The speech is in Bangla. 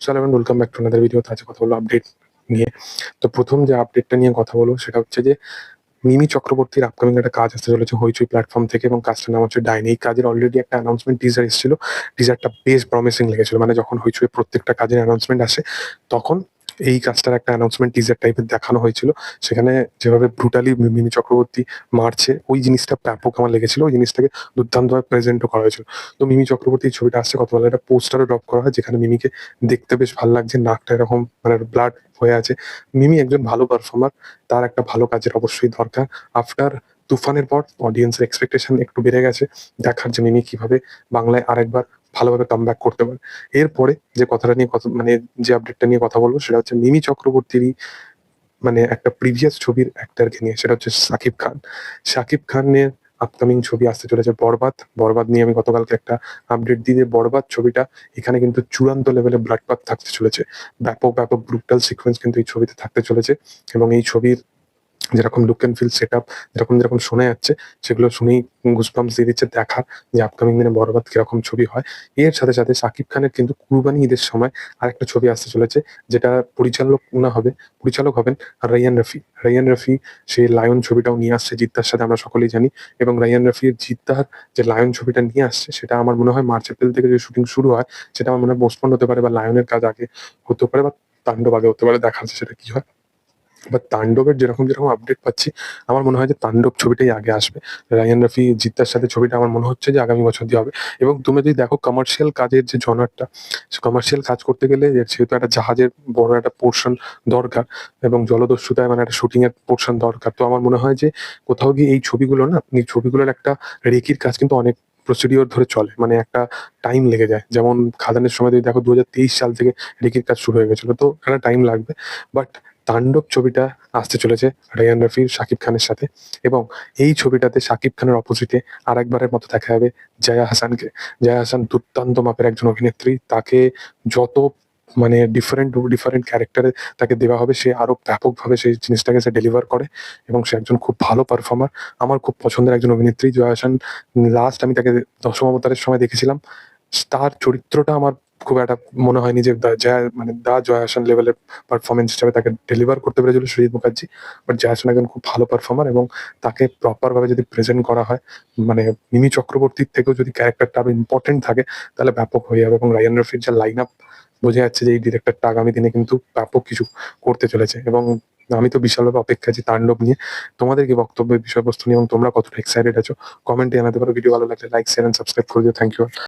চলো এবার welcome back to another video. আজকে কথা বলবো আপডেট নিয়ে। তো প্রথম যে আপডেটটা নিয়ে কথা বলবো সেটা হচ্ছে যে মিমি চক্রবর্তীর আপকামিং একটা কাজ আসতে চলেছে হইচই প্ল্যাটফর্ম থেকে, এবং কাজটার নাম হচ্ছে ডাইনি। এই কাজের অলরেডি একটা অ্যানাউন্সমেন্ট টিজার এসেছিল। টিজারটা বেশ প্রমিসিং লেগেছিল, মানে যখন হইচই প্রত্যেকটা কাজের অ্যানাউন্সমেন্ট আসে তখন এই কাজটার একটা অ্যানাউন্সমেন্ট টিজার টাইপের দেখানো হয়েছিল। সেখানে যেভাবে ব্রুটালি মিমি চক্রবর্তী মারছে ওই জিনিসটা ব্যাপক আমার লেগেছিল। ওই জিনিসটাকে দুর্দান্তভাবে প্রেজেন্টও করা হয়েছিল। তো মিমি চক্রবর্তী এই ছবিটা আসছে কত ভালো, একটা পোস্টারও ড্রপ করা হয় যেখানে মিমিকে দেখতে বেশ ভালো লাগছে, নাকটা এরকম মানে ব্লাড হয়ে আছে। মিমি একজন ভালো পারফর্মার, তার একটা ভালো কাজের অবশ্যই দরকার। আফটার তুফানের পর অডিয়েন্সের এক্সপেকটেশন একটু বেড়ে গেছে, দেখার যে মিমি কিভাবে বাংলায় আরেকবার ভালোভাবে কামব্যাক করতে পারে। এরপরে যে কথাটা নিয়ে কথা মানে যে আপডেটটা নিয়ে কথা বলবো সেটা হচ্ছে মিমি চক্রবর্তীরই মানে একটা প্রিভিয়াস ছবির অ্যাক্টরকে নিয়ে, সেটা হচ্ছে সাকিব খান। সাকিব খানের আপকামিং ছবি আসতে চলেছে বরবাদ। বরবাদ নিয়ে আমি গতকালকে একটা আপডেট দিয়ে বরবাদ ছবিটা এখানে কিন্তু চূড়ান্ত লেভেলে ব্লাডবাথ থাকতে চলেছে। ব্যাপক ব্যাপক ব্রুটাল সিকোয়েন্স কিন্তু এই ছবিতে থাকতে চলেছে, এবং এই ছবির যেরকম look and feel set up যেরকম যেরকম শোনা যাচ্ছে সেগুলো শুনেই গুজবাম্পস দিয়ে দিচ্ছে দেখার যে আপকামিং দিনে বরবাদ কিরকম ছবি হয়। এর সাথে সাথে শাকিব খানের কিন্তু কুরবানি ঈদের সময় আরেকটা ছবি আসতে চলেছে, যেটা পরিচালক হবেন রাইয়ান রফি। রাইয়ান রফি সেই লায়ন ছবিটাও নিয়ে আসছে জিদ্দার সাথে, আমরা সকলেই জানি। এবং রাইয়ান রফির জিদ্দার যে লায়ন ছবিটা নিয়ে আসছে সেটা আমার মনে হয় মার্চ এপ্রিল থেকে যে শুটিং শুরু হয় সেটা আমার মনে হয় পোস্টপন্ড হতে পারে, বা লায়নের কাজ আগে হতে পারে, বা তাণ্ডব আগে হতে পারে। দেখা যাচ্ছে সেটা কি হয়। বা তাণ্ডবের যেরকম যেরকম আপডেট পাচ্ছি আমার মনে হয় যে তাণ্ডব ছবিটাই আগে আসবে। রায়ান রফি জিদ্দার সাথে ছবিটা আমার মনে হচ্ছে যে আগামী বছর দিয়ে হবে। এবং তুমি যদি দেখো কমার্শিয়াল কাজের যে জনারটা, কমার্শিয়াল কাজ করতে গেলে যেহেতু একটা জাহাজের বড় একটা পোর্শন দরকার, এবং জলদস্যুতায় মানে একটা শুটিং এর পোর্শন দরকার, তো আমার মনে হয় যে কোথাও গিয়ে এই ছবিগুলো না, এই ছবিগুলোর একটা রেকির কাজ কিন্তু অনেক প্রসিডিওর ধরে চলে, মানে একটা টাইম লেগে যায়। যেমন খাদানের সময় যদি দেখো 2023 সাল থেকে রেকির কাজ শুরু হয়ে গেছিল, তো একটা টাইম লাগবে। বাট তাণ্ডব ছবিটা আসতে চলেছে রায়ান রফির শাকিব খানের সাথে, এবং এই ছবিটাতে শাকিব খানের অপোজিটে আরেকবারের মতো দেখা যাবে জয়া হাসানকে। জয়া হাসান দুর্দান্ত মাপের একজন অভিনেত্রী, তাকে যত মানে ডিফারেন্ট ডিফারেন্ট ক্যারেক্টারে তাকে দেওয়া হবে সে আরো ব্যাপকভাবে সেই জিনিসটাকে সে ডেলিভার করে, এবং সে একজন খুব ভালো পারফর্মার। আমার খুব পছন্দের একজন অভিনেত্রী জয়া হাসান। লাস্ট আমি তাকে দশম অবতারের সময় দেখেছিলাম। তার চরিত্রটা আমার খুব একটা মনে হয়নি যে দা জয়া হাসান লেভেলের পারফরমেন্স হিসাবে তাকে ডেলিভার করতে পেরেছিল সৃজিত মুখার্জি। বাট জয়া হাসান একজন খুব ভালো পারফর্মার, এবং তাকে প্রপার ভাবে যদি প্রেজেন্ট করা হয়, মানে মিমি চক্রবর্তীর থেকেও যদি ক্যারেক্টারটা আরো ইম্পর্টেন্ট থাকে তাহলে ব্যাপক হয়ে যাবে। এবং রায়ান রফির যে লাইন আপ, বোঝা যাচ্ছে যে এই ডিরেক্টরটা আগামী দিনে কিন্তু ব্যাপক কিছু করতে চলেছে। এবং আমি তো বিশালভাবে অপেক্ষা আছি তাণ্ডব নিয়ে। তোমাদের কি বক্তব্য এই বিষয়বস্তু নিয়ে, এবং তোমরা কতটা এক্সাইটেড আছো কমেন্টে জানাতে পারো। ভিডিও ভালো লাগলে লাইক শেয়ার এন্ড সাবস্ক্রাইব করে দিও। Thank you.